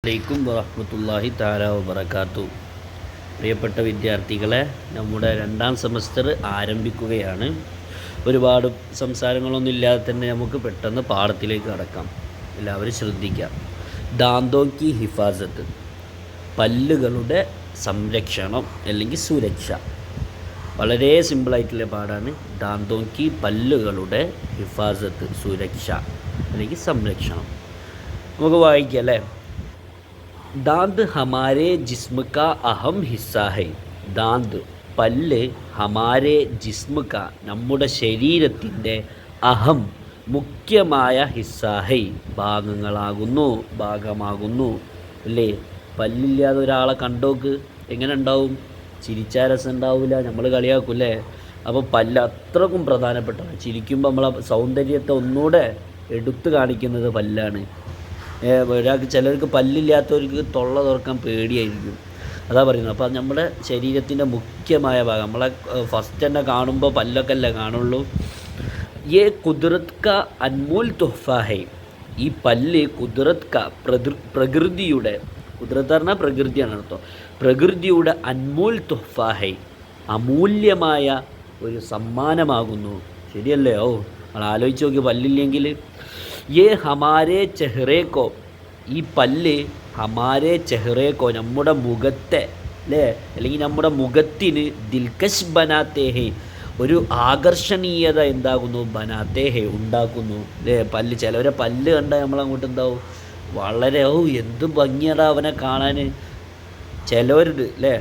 അലൈക്കും വറഹ്മത്തുള്ളാഹി തആല വബറകാത്തു. പ്രിയപ്പെട്ട വിദ്യാർത്ഥികളെ, നമ്മുടെ 2ാം സെമസ്റ്റർ ആരംഭിക്കുകയാണ്. ഒരുപാട് സംസാരങ്ങളൊന്നും ഇല്ലാതെ തന്നെ നമുക്ക് പെട്ടെന്ന് പാഠത്തിലേക്ക് കടക്കാം. എല്ലാവരും ശ്രദ്ധിക്കാം. ദാന്തോം കി ഹിഫാസത്ത്, പല്ലുകളുടെ സംരക്ഷണം അല്ലെങ്കിൽ സുരക്ഷ. വളരെ സിമ്പിളായിട്ടുള്ള പാഠമാണ്. ദാന്തോം കി, പല്ലുകളുടെ ഹിഫാസത്ത്, സുരക്ഷ അല്ലെങ്കിൽ സംരക്ഷണം. നമുക്ക് വായിക്കാം അല്ലേ. दांत हमारे जिस्म का अहम हिस्सा है. दांत, പല്ല്, ഹമാരെ ജിസ്മ ക, നമ്മുടെ ശരീരത്തിൻ്റെ, അഹം, മുഖ്യമായ ഹിസ്സാഹൈ, ഭാഗമാകുന്നു അല്ലേ. പല്ലില്ലാതെ ഒരാളെ കണ്ടോക്ക് എങ്ങനെ ഉണ്ടാവും? ചിരിച്ചാ രസം ഉണ്ടാവില്ല, നമ്മൾ കളിയാക്കൂല്ലേ. അപ്പോൾ പല്ല് അത്രക്കും പ്രധാനപ്പെട്ടതാണ്. ചിരിക്കുമ്പോൾ നമ്മളെ സൗന്ദര്യത്തെ ഒന്നുകൂടെ എടുത്തു കാണിക്കുന്നത് പല്ലാണ്. ഒരാൾക്ക്, ചിലർക്ക് പല്ലില്ലാത്തവർക്ക് തൊള്ള തുറക്കാൻ പേടിയായിരിക്കും. അതാ പറയുന്നത്. അപ്പോൾ നമ്മുടെ ശരീരത്തിൻ്റെ മുഖ്യമായ ഭാഗം, നമ്മളെ ഫസ്റ്റ് തന്നെ കാണുമ്പോൾ പല്ലൊക്കെ അല്ലേ കാണുള്ളൂ. യേ കുദ്റത്ത് ക അൻമോൽ തുഹ്ഫ ഹൈ. ഈ പല്ല് കുദ്റത്ത് ക, പ്രകൃതിയുടെ, കുദ്റത്ത് പറഞ്ഞാൽ പ്രകൃതിയാണ് അർത്ഥം. പ്രകൃതിയുടെ അൻമോൽ തുഹ്ഫ ഹൈ, അമൂല്യമായ ഒരു സമ്മാനമാകുന്നു. ശരിയല്ലേ? ഓ, നമ്മൾ ആലോചിച്ച് നോക്കി. പല്ലില്ലെങ്കിൽ യേ ഹമാരെ ചെഹ്റേക്കോ, ഈ പല്ല് ഹമാരെ ചെഹ്റേക്കോ, നമ്മുടെ മുഖത്തെ അല്ലേ, അല്ലെങ്കിൽ നമ്മുടെ മുഖത്തിന് ദിൽക്കശ് ബനാത്തേഹേ, ഒരു ആകർഷണീയത എന്താകുന്നു? ബനാത്തേഹേ, ഉണ്ടാക്കുന്നു അല്ലേ. പല്ല്, ചിലവരെ പല്ല് കണ്ടാൽ നമ്മളങ്ങോട്ട് എന്താവും? വളരെ എന്ത് ഭംഗിയടാ അവനെ കാണാൻ. ചിലവരുണ്ട് അല്ലേ,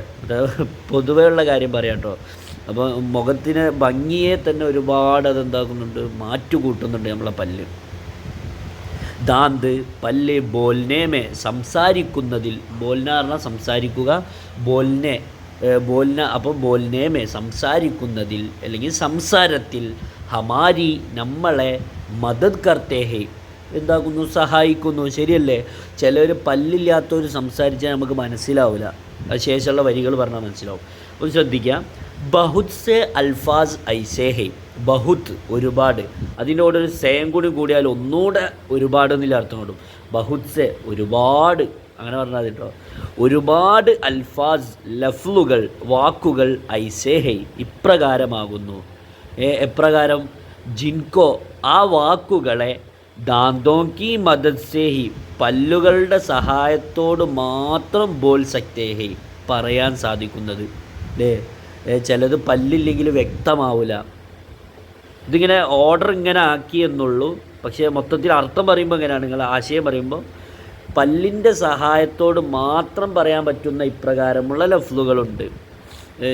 പൊതുവേ ഉള്ള കാര്യം പറയാം കേട്ടോ. അപ്പോൾ മുഖത്തിന് ഭംഗിയെ തന്നെ ഒരുപാട് അതെന്താക്കുന്നുണ്ട്? മാറ്റുകൂട്ടുന്നുണ്ട് നമ്മളെ പല്ല്. ദാന്ത്, പല്ല്, ബോൽനേമേ, സംസാരിക്കുന്നതിൽ, ബോൽന പറഞ്ഞാൽ സംസാരിക്കുക, ബോൽന അപ്പോൾ ബോൽനേമേ, സംസാരിക്കുന്നതിൽ അല്ലെങ്കിൽ സംസാരത്തിൽ, ഹമാരി, നമ്മളെ, മദദ് കർത്തേഹേ, എന്താക്കുന്നു? സഹായിക്കുന്നു. ശരിയല്ലേ? ചിലർ പല്ലില്ലാത്തവർ സംസാരിച്ചാൽ നമുക്ക് മനസ്സിലാവില്ല. അത് ശേഷമുള്ള വരികൾ പറഞ്ഞാൽ മനസ്സിലാവും. ഒന്ന് ശ്രദ്ധിക്കാം. ബഹുത് സെ അൽഫാസ് ഐസേ ഹൈ. ബഹുത്ത്, ഒരുപാട്, അതിനോടൊരു സേം കൂടിയാൽ ഒന്നുകൂടെ ഒരുപാട് എന്നില്ല അർത്ഥം കൊണ്ടും. ബഹുത് സെ, ഒരുപാട്, അങ്ങനെ പറഞ്ഞാൽ കേട്ടോ. ഒരുപാട് അൽഫാസ്, ലഫ്ലുകൾ, വാക്കുകൾ, ഐസേ ഹൈ, ഇപ്രകാരമാകുന്നു. എപ്രകാരം? ജിൻകോ, ആ വാക്കുകളെ, ദാന്തോം കി മദദ് സേ ഹി, പല്ലുകളുടെ സഹായത്തോട് മാത്രം ബോൽ സക്തേ ഹൈ, പറയാൻ സാധിക്കുന്നത് അല്ലേ. ചിലത് പല്ലില്ലെങ്കിൽ വ്യക്തമാവില്ല. ഇതിങ്ങനെ ഓർഡർ ഇങ്ങനെ ആക്കി എന്നുള്ളൂ. പക്ഷേ മൊത്തത്തിൽ അർത്ഥം പറയുമ്പോൾ എങ്ങനെയാണ്? നിങ്ങൾ ആശയം പറയുമ്പോൾ പല്ലിൻ്റെ സഹായത്തോട് മാത്രം പറയാൻ പറ്റുന്ന ഇപ്രകാരമുള്ള ലഫ്ലുകളുണ്ട്.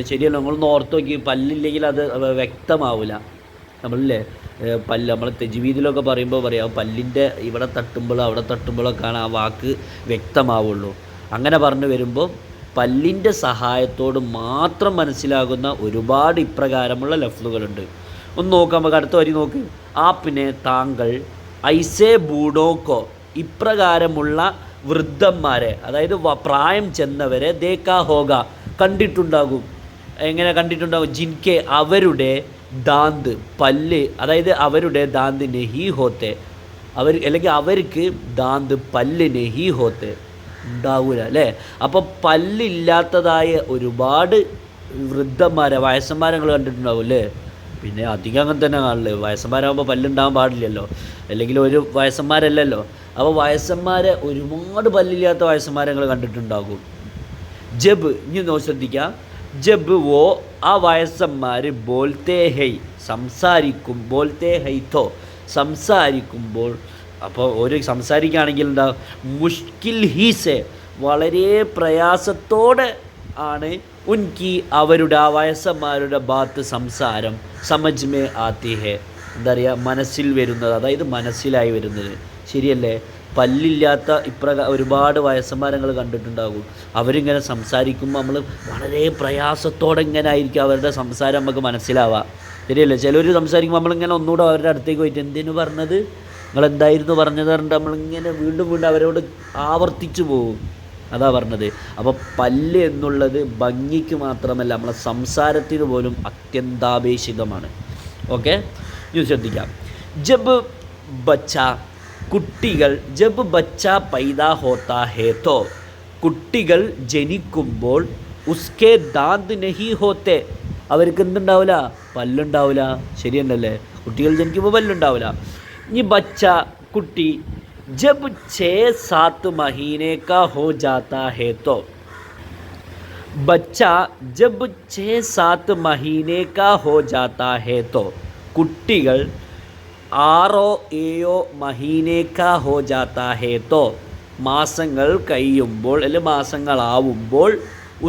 ശരിയല്ല? നിങ്ങളൊന്ന് ഓർത്ത് നോക്കി. പല്ലില്ലെങ്കിൽ അത് വ്യക്തമാവില്ല. നമ്മളില്ലേ പല്ല്, നമ്മൾ തെജ്വീദിലൊക്കെ പറയുമ്പോൾ പറയാം, പല്ലിൻ്റെ ഇവിടെ തട്ടുമ്പോഴോ അവിടെ തട്ടുമ്പോഴൊക്കെയാണ് ആ വാക്ക് വ്യക്തമാവുള്ളൂ. അങ്ങനെ പറഞ്ഞു വരുമ്പോൾ പല്ലിൻ്റെ സഹായത്തോട് മാത്രം മനസ്സിലാകുന്ന ഒരുപാട് ഇപ്രകാരമുള്ള ലഫ്ലുകളുണ്ട്. ഒന്ന് നോക്കാം. നമുക്ക് അടുത്ത വരി നോക്ക്. ആപ്പിനെ, താങ്കൾ, ഐസേ ബൂഡോക്കോ, ഇപ്രകാരമുള്ള വൃദ്ധന്മാരെ, അതായത് പ്രായം ചെന്നവരെ, ദേക്കാ ഹോഗ, കണ്ടിട്ടുണ്ടാകും. എങ്ങനെ കണ്ടിട്ടുണ്ടാകും? ജിൻകെ, അവരുടെ, ദാന്ത്, പല്ല്, അതായത് അവരുടെ ദാന്ത് നെഹി ഹോത്തെ, അവർ അല്ലെങ്കിൽ അവർക്ക് ദാന്ത്, പല്ല് നെഹി ഹോത്തെ, ഉണ്ടാവില്ല അല്ലേ. അപ്പോൾ പല്ലില്ലാത്തതായ ഒരുപാട് വൃദ്ധന്മാരെ, വയസ്സന്മാരെ നിങ്ങൾ കണ്ടിട്ടുണ്ടാവും അല്ലേ. പിന്നെ അധികം അങ്ങനെ തന്നെ കാണില്ലേ. വയസ്സന്മാരാകുമ്പോൾ പല്ലുണ്ടാകാൻ പാടില്ലല്ലോ, അല്ലെങ്കിൽ ഒരു വയസ്സന്മാരല്ലല്ലോ. അപ്പോൾ വയസ്സന്മാരെ, ഒരുപാട് പല്ലില്ലാത്ത വയസ്സന്മാരെ നിങ്ങൾ കണ്ടിട്ടുണ്ടാകും. ജബ്, ഇനി ശ്രദ്ധിക്കുക. ജബ് വോ, ആ വയസ്സന്മാർ, ബോൽത്തേ ഹൈ, സംസാരിക്കും, ബോൽത്തേ ഹൈ തോ, സംസാരിക്കുമ്പോൾ, അപ്പോൾ ഒരു സംസാരിക്കുകയാണെങ്കിൽ എന്താ? മുഷ്കിൽ ഹീസെ, വളരെ പ്രയാസത്തോടെ ആണ്, ഉൻകി, അവരുടെ, ആ വയസ്സന്മാരുടെ, ബാത്ത്, സംസാരം, സമജ് മേ ആത്തി ഹെ, എന്താ പറയുക, മനസ്സിൽ വരുന്നത്, അതായത് മനസ്സിലായി വരുന്നത്. ശരിയല്ലേ? പല്ലില്ലാത്ത ഒരുപാട് വയസ്സന്മാരങ്ങൾ കണ്ടിട്ടുണ്ടാകും. അവരിങ്ങനെ സംസാരിക്കുമ്പോൾ നമ്മൾ വളരെ പ്രയാസത്തോടെ ഇങ്ങനെ ആയിരിക്കും അവരുടെ സംസാരം നമുക്ക് മനസ്സിലാവുക. ശരിയല്ലേ? ചിലർ സംസാരിക്കുമ്പോൾ നമ്മളിങ്ങനെ ഒന്നുകൂടെ അവരുടെ അടുത്തേക്ക് പോയിട്ട് എന്തിനു പറഞ്ഞത്, നിങ്ങളെന്തായിരുന്നു പറഞ്ഞത് പറഞ്ഞിട്ട് നമ്മളിങ്ങനെ വീണ്ടും അവരോട് ആവർത്തിച്ചു പോകും. അതാ പറഞ്ഞത്. അപ്പോൾ പല്ല് എന്നുള്ളത് ഭംഗിക്ക് മാത്രമല്ല, നമ്മളെ സംസാരത്തിന് പോലും അത്യന്താപേക്ഷിതമാണ്. ഓക്കെ, ഇനി ശ്രദ്ധിക്കാം. ജബ് ബച്ച, കുട്ടികൾ ജബ് ബച്ച പൈദാ ഹോത്താ ഹേ തോ, കുട്ടികൾ ജനിക്കുമ്പോൾ ഉസ്കെ ദാന്ത് നഹി ഹോത്തെ, അവർക്ക് എന്തുണ്ടാവില്ല? പല്ലുണ്ടാവില്ല. ശരിയല്ലേ? കുട്ടികൾ ജനിക്കുമ്പോൾ പല്ലുണ്ടാവില്ല. ഇനി ബച്ച കുട്ടി ജബ് 6-7 മഹീനെ കാ ഹോ ജാത്താ ഹേ തോ, बच्चा जब 6-7 മഹീനെ കാ ഹോ ജാത്താ ഹേ തോ, കുട്ടികൾ 6-7 മഹീനെ കാ ഹോ ജാത്താ ഹേ തോ, മാസങ്ങൾ കഴിയുമ്പോൾ അല്ലെങ്കിൽ മാസങ്ങളാവുമ്പോൾ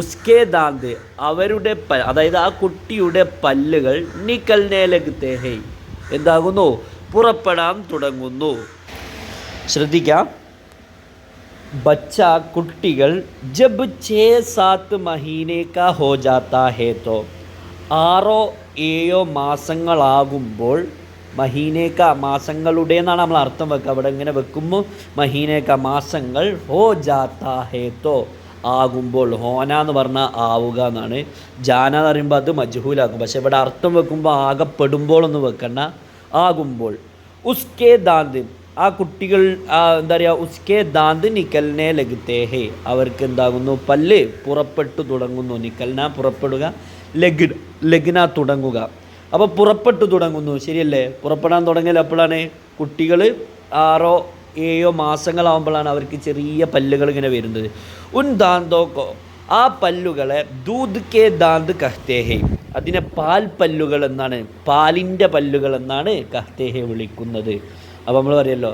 ഉസ്കെ ദാന്ത് അവരുടെ അതായത് ആ കുട്ടിയുടെ പല്ലുകൾ നിക്കൽനെ ലഗ്തേ ഹേ എന്താകുന്നു? പുറപ്പെടാൻ തുടങ്ങുന്നു. ശ്രദ്ധിക്കാം. ബച്ച കുട്ടികൾ ജബ് 6-7 മഹീനെ കാ ഹോ ജാത്താ ഹേ തോ, 6-7 മാസങ്ങളാകുമ്പോൾ, മഹീനേക്ക മാസങ്ങളുടെ എന്നാണ് നമ്മൾ അർത്ഥം വെക്കുക. അവിടെ ഇങ്ങനെ വെക്കുമ്പോൾ മഹീനേക്ക മാസങ്ങൾ, ഹോ ജാത്താ ഹേ തോ ആകുമ്പോൾ, ഹോന എന്ന് പറഞ്ഞാൽ ആവുക എന്നാണ്. ജാന എന്ന് പറയുമ്പോൾ അത് മജ്ഹൂലാക്കും. പക്ഷേ ഇവിടെ അർത്ഥം വെക്കുമ്പോൾ ആകപ്പെടുമ്പോൾ ഒന്ന് വെക്കണ്ട, ആകുമ്പോൾ. ഉസ്കെ ദാന്ത് ആ കുട്ടികൾ എന്താ പറയുക, ഉസ്കെ ദാന്ത് നിക്കലിനെ ലഗ്തേ ഹേ അവർക്ക് എന്താകുന്നു? പല്ല് പുറപ്പെട്ടു തുടങ്ങുന്നു. നിക്കലിന പുറപ്പെടുക, ലഗ്ന തുടങ്ങുക. അപ്പോൾ പുറപ്പെട്ടു തുടങ്ങുന്നു. ശരിയല്ലേ? പുറപ്പെടാൻ തുടങ്ങിയാൽ എപ്പോഴാണ്? കുട്ടികൾ 6-7 മാസങ്ങളാകുമ്പോഴാണ് അവർക്ക് ചെറിയ പല്ലുകൾ ഇങ്ങനെ വരുന്നത്. ഉൻ ദാന്തോക്കോ ആ പല്ലുകളെ ദൂദ് കെ ദാന്ത് കഹ്തേ ഹേ അതിനെ പാൽ പല്ലുകൾ എന്നാണ്, പാലിൻ്റെ പല്ലുകൾ എന്നാണ് കഹ്തേ ഹേ വിളിക്കുന്നത്. അപ്പോൾ നമ്മൾ പറയുമല്ലോ,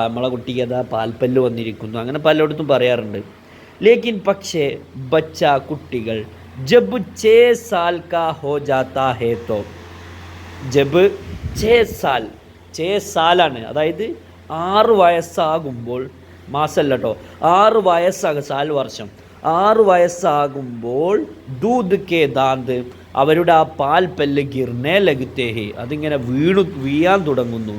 നമ്മളെ കുട്ടിക്ക് അതാ പാൽപ്പല്ല് വന്നിരിക്കുന്നു, അങ്ങനെ പലയിടത്തും പറയാറുണ്ട്. ലേക്കിൻ പക്ഷേ ബച്ച കുട്ടികൾ ജബ് 6 സാൽ കാ ഹോ ജാത്താ ഹേ തോ, ജബ് 6 സാലാണ് അതായത് 6 വയസ്സാകുമ്പോൾ, മാസമല്ല കേട്ടോ, 6 വയസ്സാകും, സാൽ വർഷം, 6 വയസ്സാകുമ്പോൾ ദൂദ് കെ ദാന്ത് അവരുടെ ആ പാൽപ്പല്ല് ഗിർനെ ലഗ്തേ ഹേ അതിങ്ങനെ വീഴാൻ തുടങ്ങുന്നു.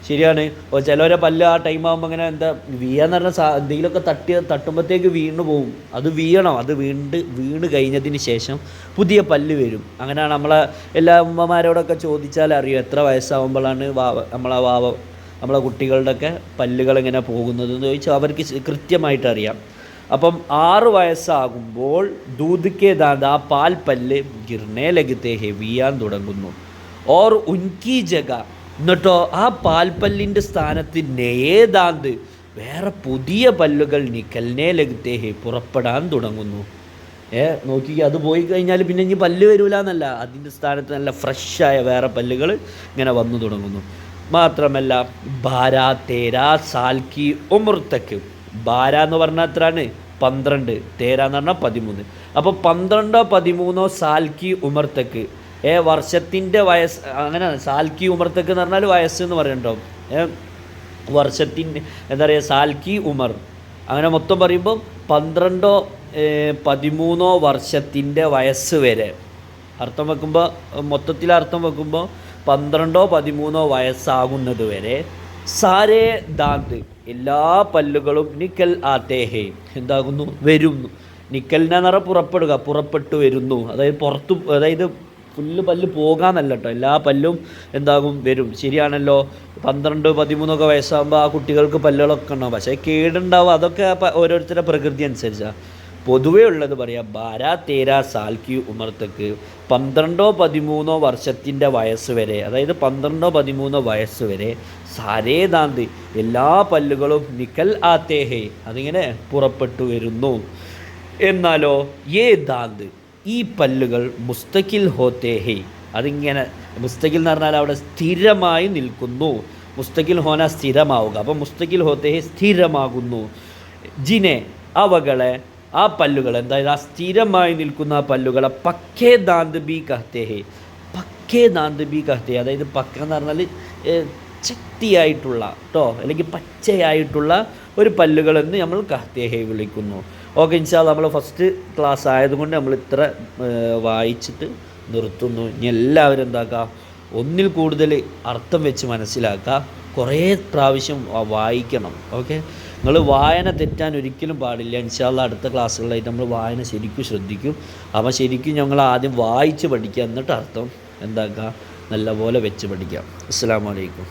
ശരിയാണ്. ചിലവരെ പല്ല് ആ ടൈം ആകുമ്പോൾ അങ്ങനെ എന്താ വീഴാന്ന് പറഞ്ഞാൽ എന്തെങ്കിലുമൊക്കെ തട്ടുമ്പോഴത്തേക്ക് വീണ് പോകും. അത് വീഴണം. അത് വീണ് കഴിഞ്ഞതിന് ശേഷം പുതിയ പല്ല് വരും. അങ്ങനെയാണ് നമ്മളെ എല്ലാ ഉമ്മമാരോടൊക്കെ ചോദിച്ചാൽ അറിയും എത്ര വയസ്സാകുമ്പോഴാണ് നമ്മളെ കുട്ടികളുടെയൊക്കെ പല്ലുകൾ ഇങ്ങനെ പോകുന്നതെന്ന് ചോദിച്ചാൽ അവർക്ക് കൃത്യമായിട്ട് അറിയാം. അപ്പം 6 വയസ്സാകുമ്പോൾ ദൂദ് കെ ദാന്ത് ആ പാൽ പല്ല് ഗിർനെ ലഗ്തേ ഹേ വീഴാൻ തുടങ്ങുന്നു. ഓർ ഉൻകി ജഗ എന്നിട്ടോ ആ പാൽപ്പല്ലിൻ്റെ സ്ഥാനത്ത് നയേ ദാന്ത് വേറെ പുതിയ പല്ലുകൾ നിക്കൽനെ ലഗ്തേ ഹേ പുറപ്പെടാൻ തുടങ്ങുന്നു. നോക്കി, അത് പോയി കഴിഞ്ഞാൽ പിന്നെ ഇനി പല്ല് വരില്ല എന്നല്ല, അതിൻ്റെ സ്ഥാനത്ത് നല്ല ഫ്രഷായ വേറെ പല്ലുകൾ ഇങ്ങനെ വന്നു തുടങ്ങുന്നു. മാത്രമല്ല 12-13 സാൽ കി ഉമർ തക്ക്, 12 എന്ന് പറഞ്ഞാൽ എത്രയാണ്? 12, 13 എന്ന് പറഞ്ഞാൽ 13. അപ്പോൾ 12-13 സാൽ കി ഉമർ തക്ക് വർഷത്തിൻ്റെ വയസ്സ്, അങ്ങനെയാണ്. സാൽക്കി ഉമർത്തക്ക് എന്ന് പറഞ്ഞാൽ വയസ്സ് എന്ന് പറയണ്ടോ, വർഷത്തിൻ്റെ എന്താ പറയുക, സാൽക്കി ഉമർ അങ്ങനെ മൊത്തം പറയുമ്പോൾ 12-13 വർഷത്തിൻ്റെ വയസ്സ് വരെ അർത്ഥം വെക്കുമ്പോൾ, മൊത്തത്തിൽ അർത്ഥം വെക്കുമ്പോൾ 12-13 വയസ്സാകുന്നത് വരെ സാരേ ദാന്ത് എല്ലാ പല്ലുകളും നിക്കൽ ആത്തേ ഹേ എന്താകുന്നു? വരുന്നു. നിക്കലിനെ നിറ പുറപ്പെട്ടു വരുന്നു. അതായത് പല്ല് പോകാന്നല്ല കേട്ടോ, എല്ലാ പല്ലും എന്താകും? വരും. ശരിയാണല്ലോ. 12-13 വയസ്സാകുമ്പോൾ ആ കുട്ടികൾക്ക് പല്ലുകളൊക്കെ ഉണ്ടാവും, പക്ഷേ കേടുണ്ടാവും. അതൊക്കെ ഓരോരുത്തരുടെ പ്രകൃതി അനുസരിച്ചാണ്. പൊതുവേ ഉള്ളത് പറയാം. 12-13 സാൽ കി ഉമർ തക്ക് 12-13 വർഷത്തിൻ്റെ വയസ്സ് വരെ, അതായത് 12-13 വയസ്സ് വരെ സാരേ ദാന്ത് എല്ലാ പല്ലുകളും നിക്കൽ ആത്തേ ഹേ അതിങ്ങനെ പുറപ്പെട്ടു വരുന്നു. എന്നാലോ ദാന്ത് ഈ പല്ലുകൾ മുസ്തഖിൽ ഹോത്തേ ഹേ അതിങ്ങനെ, മുസ്തഖിൽ എന്ന് പറഞ്ഞാൽ അവിടെ സ്ഥിരമായി നിൽക്കുന്നു. മുസ്തഖിൽ ഹോന സ്ഥിരമാവുക. അപ്പോൾ മുസ്തഖിൽ ഹോത്തേ ഹേ സ്ഥിരമാകുന്നു. ജിനെ അവകളെ ആ പല്ലുകൾ, എന്തായാലും ആ സ്ഥിരമായി നിൽക്കുന്ന ആ പല്ലുകളെ പക്കേ ദാന്ത് ബി കഹ്തേ ഹേ, പക്കേ ദാന്ത് ബി കഹ്തേ, അതായത് പക്ക എന്ന് പറഞ്ഞാൽ ശക്തിയായിട്ടുള്ള കേട്ടോ, അല്ലെങ്കിൽ പച്ചയായിട്ടുള്ള ഒരു പല്ലുകളെന്ന് നമ്മൾ കഹ്തേ ഹേ വിളിക്കുന്നു. ഓക്കെ, ഇൻഷാ അല്ലാഹ് നമ്മൾ ഫസ്റ്റ് ക്ലാസ് ആയതുകൊണ്ട് നമ്മൾ ഇത്ര വായിച്ചിട്ട് നിർത്തുന്നു. ഇനി എല്ലാവരും എന്താക്കുക, ഒന്നിൽ കൂടുതൽ അർത്ഥം വെച്ച് മനസ്സിലാക്കുക, കുറേ പ്രാവശ്യം വായിക്കണം. ഓക്കെ, നിങ്ങൾ വായന തെറ്റാൻ ഒരിക്കലും പാടില്ല. ഇൻഷാ അല്ലാഹ് അടുത്ത ക്ലാസ്സുകളിലായിട്ട് നമ്മൾ വായന ശരിക്കും ശ്രദ്ധിക്കും. അപ്പോൾ ശരിക്കും ഞങ്ങൾ ആദ്യം വായിച്ച് പഠിക്കുക, എന്നിട്ട് അർത്ഥം എന്താക്കുക നല്ലപോലെ വെച്ച് പഠിക്കാം. അസ്സലാമു അലൈക്കും.